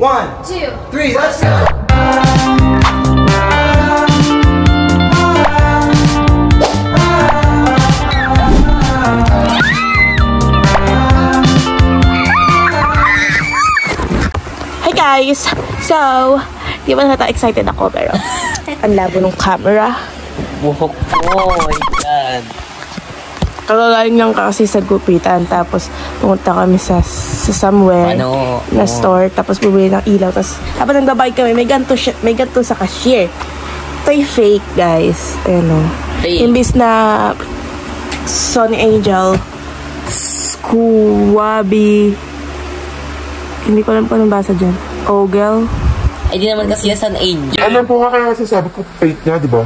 1, 2, 3, let's go! Hi guys! So, di ba nata excited ako pero ang labo ng camera. Buhok ko, my God. Kagagaling lang kasi sa gupitan, tapos pumunta kami sa somewhere na store, tapos bumili ng ilaw, tapos habang nagbabay kami, may ganto sa cashier. Ito'y fake, guys. Ano, imbis na Sunny Angel, Squabi, hindi ko alam kung anong basa dyan. Ogel. Ay, di naman kasi yan Sun Angel. Alam po nga kaya sasabi ko fake niya, di ba?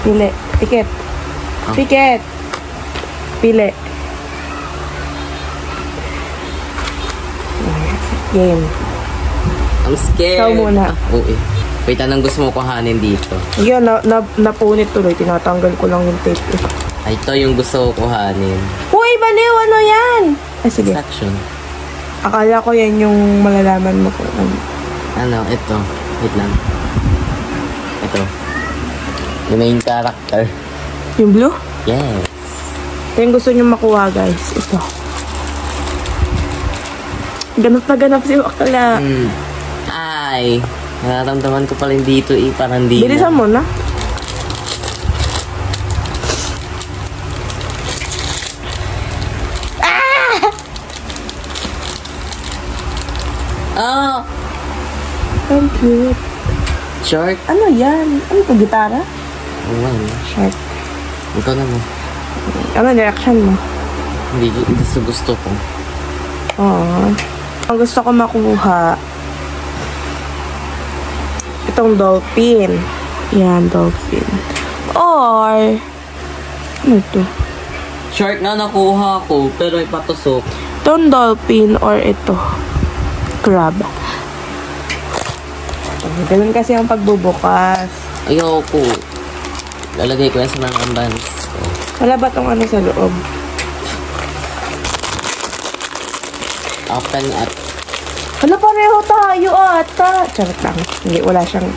Pili. Pikit. Pikit. Pili. Game. I'm scared. Ikaw muna. Oo. Wait, anong gusto mo kuhanin dito? Yun, napunit tuloy. Tinatanggal ko lang yung tape. Ay, ito yung gusto ko kuhanin. Uy, baliw! Ano yan? Ay, sige. Section. Akala ko yan yung malalaman mo kung ano. Ano, ito. Wait lang. Ito. Yung main character. Yung blue? Yes. Ito yung gusto nyo makuha, guys. Ito. Ganap na ganap si Wakala. Ay, nararamdaman ko pa rin dito eh. Parang di na. Bilisan mo na. Oh! Ang cute. Short? Ano yan? Ano ito? Gitara? Oo, Short. ikaw naman. Ano reaction mo? Hindi gusto ko. Oo. Ang gusto ko makuha, itong dolphin. Yan, dolphin. Or, ano ito? Short na nakuha ko, pero ipatusok. Itong dolphin or ito, crab. Ganun kasi ang pagbubukas. Ayoko. Lalagay ko yan sa mga ambans. Wala ba itong ano sa loob? Open at... Wala, pareho tayo ata. Charot lang. Hindi, wala siyang...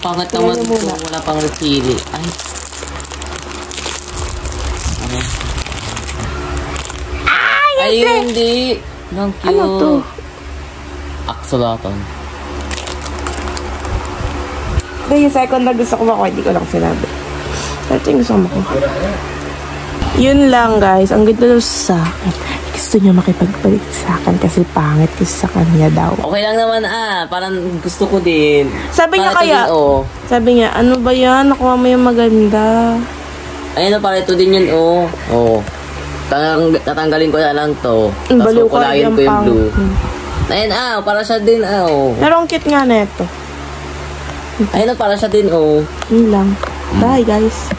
Pangat naman ito. Wala pang refili. Ay. Ano? Ay, hindi. Ang cute. Ano to? Axolotl. Yung second na gusto ko makuha, hindi ko lang sinabi. Ito yung gusto ko makuha. Yun lang, guys. Ang ganda daw sa akin. Gusto niya makipagpalit sa akin kasi pangit kasi sa kanya daw. Okay lang naman Parang gusto ko din. Sabi niya kaya, din, oh. Sabi niya, ano ba yan? Nakuha mo yung maganda. Ayun na, para ito din yun, oh. Oh. Tatanggalin ko na lang to. Tapos kukulayin ko yung blue. Ayun, para siya din, oh. Pero ang cute nga na ito. Ayun na, para siya din, oh. Yun lang. Bye, guys.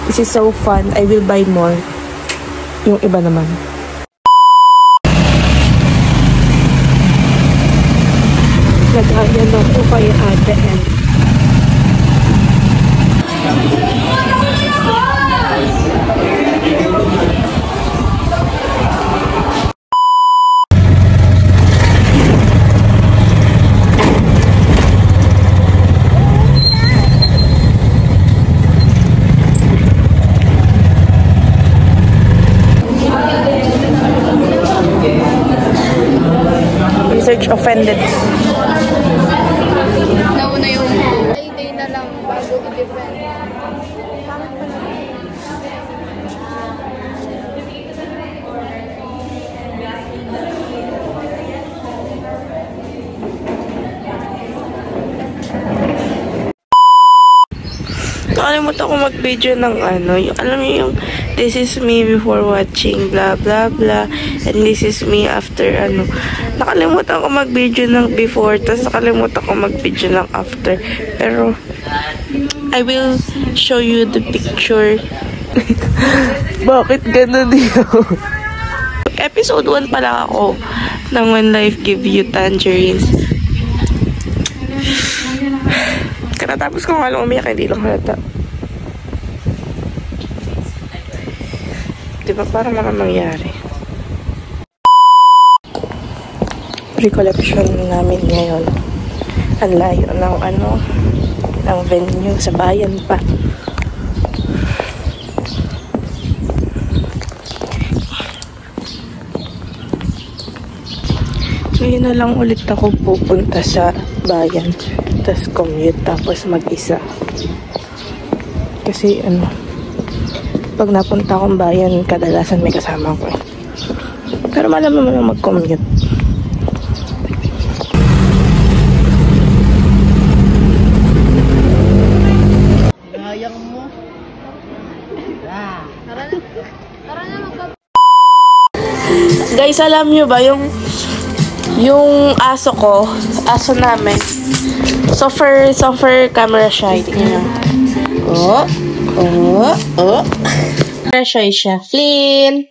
This is so fun. I will buy more. Yung iba naman. Nag-ayan lang po kayo at the end. Research offended. Nauna yung day na lang bago i-defend. Nakalimutan ko mag-video ng ano, yung, alam niyo yung this is me before watching blah blah blah and this is me after ano. Nakalimutan ko mag-video ng before, tapos nakalimutan ko mag-video ng after. Pero I will show you the picture. Bakit ganun yun? Episode 1 pala ako ng When Life Give You Tangerines. Katapos ko nga lang umiyak, hindi lang halata. Diba parang naman nangyari? recollection namin ngayon. Ang layo ng ng venue sa bayan pa. Ngayon na lang ulit ako pupunta sa bayan. Tapos commute, tapos mag-isa. Kasi pag napunta akong bayan, kadalasan may kasama ko eh. Pero malaman mo lang mag-commute. Sayang mo. Tara na Guys, alam nyo ba yung aso namin, suffer camera shy. Tingnan nyo. Camera shy siya. Flynn!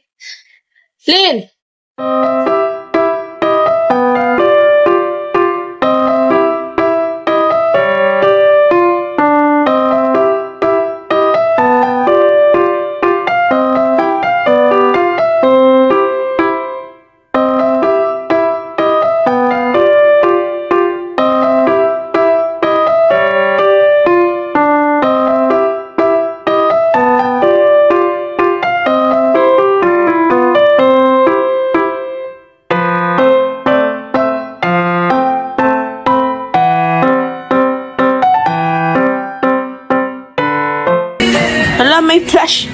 Hala, may flash.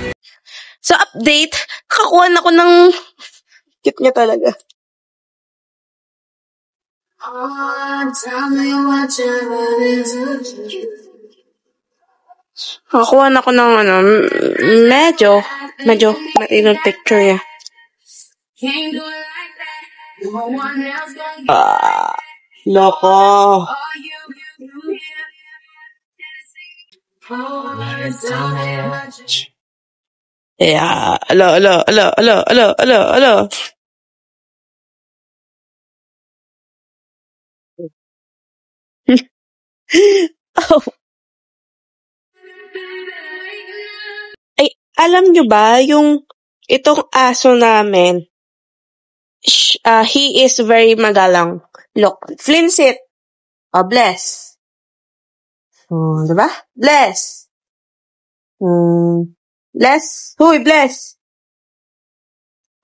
Sa update, kakuha na ko ng cute niya talaga. Kakuha na ko ng medyo matinong picture niya. Loko. Yeah, hello. Oh. Ay, alam nyo ba yung itong aso namin? He is very magalang. Look, Flynn sit. Oh, bless. Oh, diba? Bless. Bless. Huy, bless.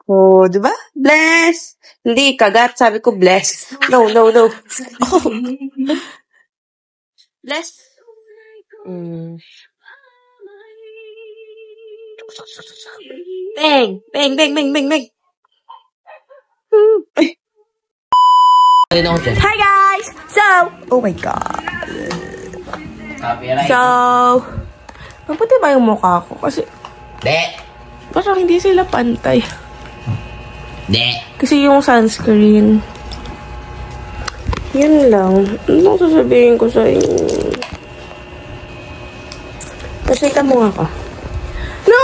Oh, diba? Bless. Hindi, kagat. Sabi ko, bless. No. Oh. Bless. Bang. Hi, guys! So, oh my God. Copyright. So, mabuti ba yung mukha ko? Kasi, parang hindi sila pantay. Kasi yung sunscreen. Yun lang. Ano sasabihin ko sa inyo? Pasita mo nga ka. No!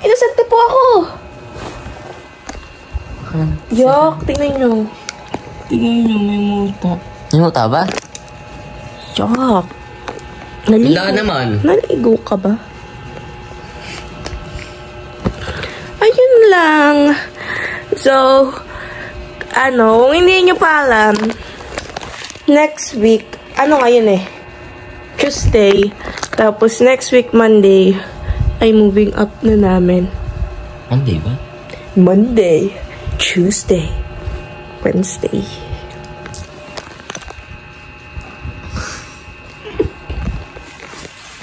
Inasente po ako! Yok, tingnan nyo. May muta. May muta ba? Yok. Wala naman. Naligo ka ba? Ayun lang. So, kung hindi nyo pa alam, next week, ngayon Tuesday, tapos next week, Monday, ay moving up na namin. Monday ba? Monday, Tuesday, Wednesday.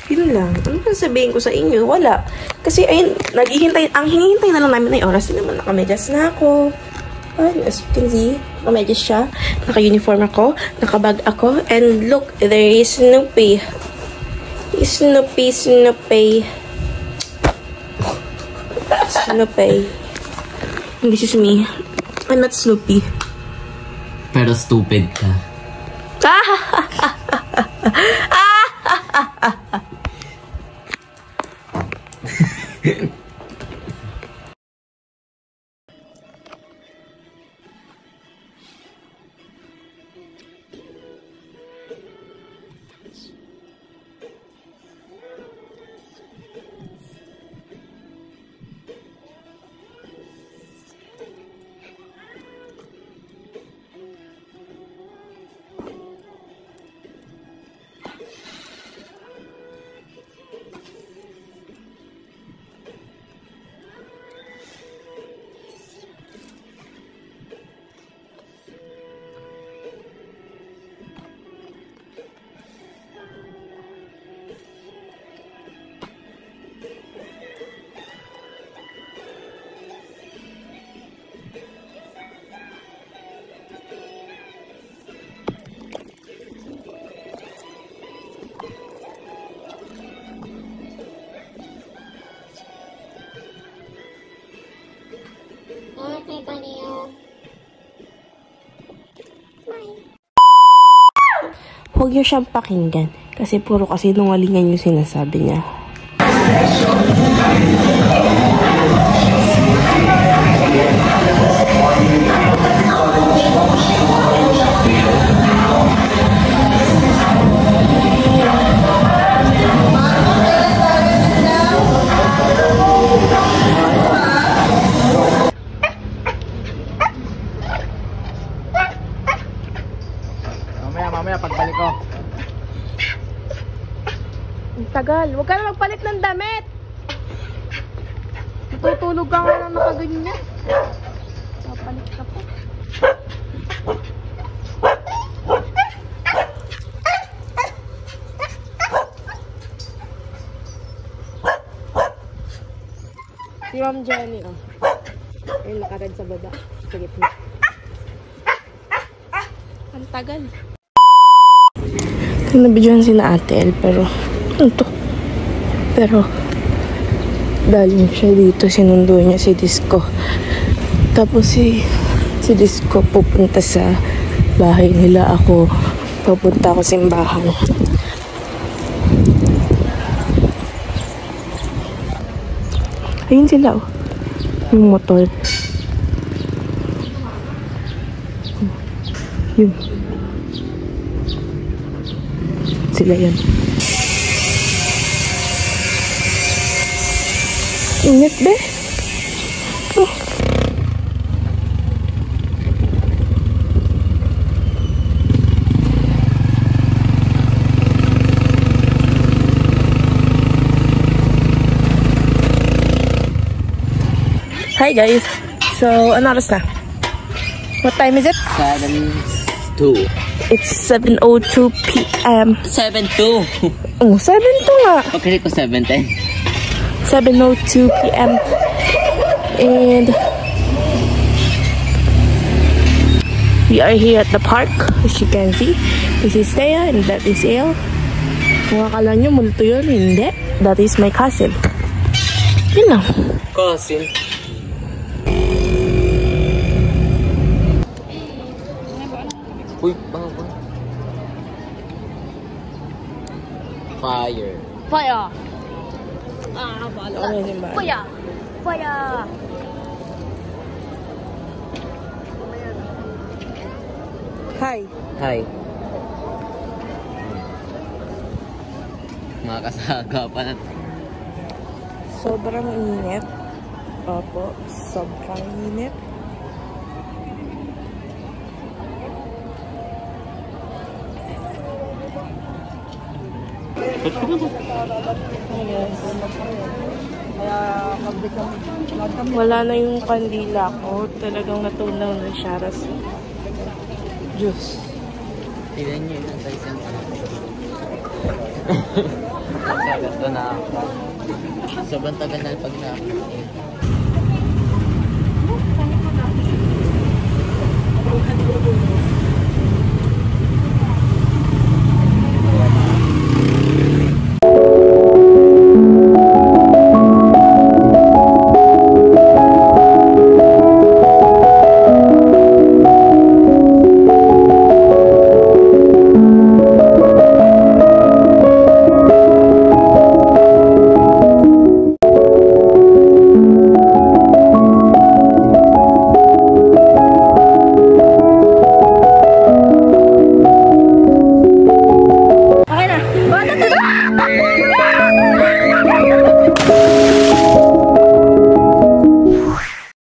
Yun lang. Ano ba sabihin ko sa inyo? Wala. Kasi ayun, ang hinihintay na lang namin ay oras. Hindi naman nakamedyas na ako. As you can see, nakamedyas siya. Naka-uniform ako. Nakabag ako. And look, there is Snoopy. Snoopy. And this is me. I'm not Snoopy. Pero stupid ka. huwag niyo siyang pakinggan. Kasi puro kasinungalingan yung sinasabi niya. Mamaya pagbalik ko. Ang tagal. Huwag ka na magpalit ng damit. Tutulog ka nga lang nakaganyan. Papalit ka pa. Si Ma'am Jenny, oh. Ayun, nakarad sa baba. Sa gitna. Ang tagal. Nabidyohan si na Ate El, pero ano to? Pero dahil siya dito, sinundo niya si Disco. Tapos si Disco pupunta sa bahay nila. Ako papunta ako simbahan. Ayun sila, oh. Yung motor. Yun. Sila yan. Ingat, be. Oh. Hi guys. So, ano oras na? What time is it? 7:02. It's 7:02 p.m. 7:02. Oh, 7:02 nga. Pagkali ko 7:10. 7:02 p.m. And we are here at the park. As you can see, this is Thea and that is Ale. Kung akala nyo multo yun, hindi. That is my cousin. Yun lang. Cousin. Uy, bang. Fire. Fire! Ah, bala. Fire! Fire! Hi. Hi. Mga kasaga pa na. Sobrang init. Opo, sobrang init. Wala na yung kandila ko. Talagang natunaw na siya. Diyos. Tignan nyo yun ang size ng sagat ko na ako. Sobrang tagal na pag na ako.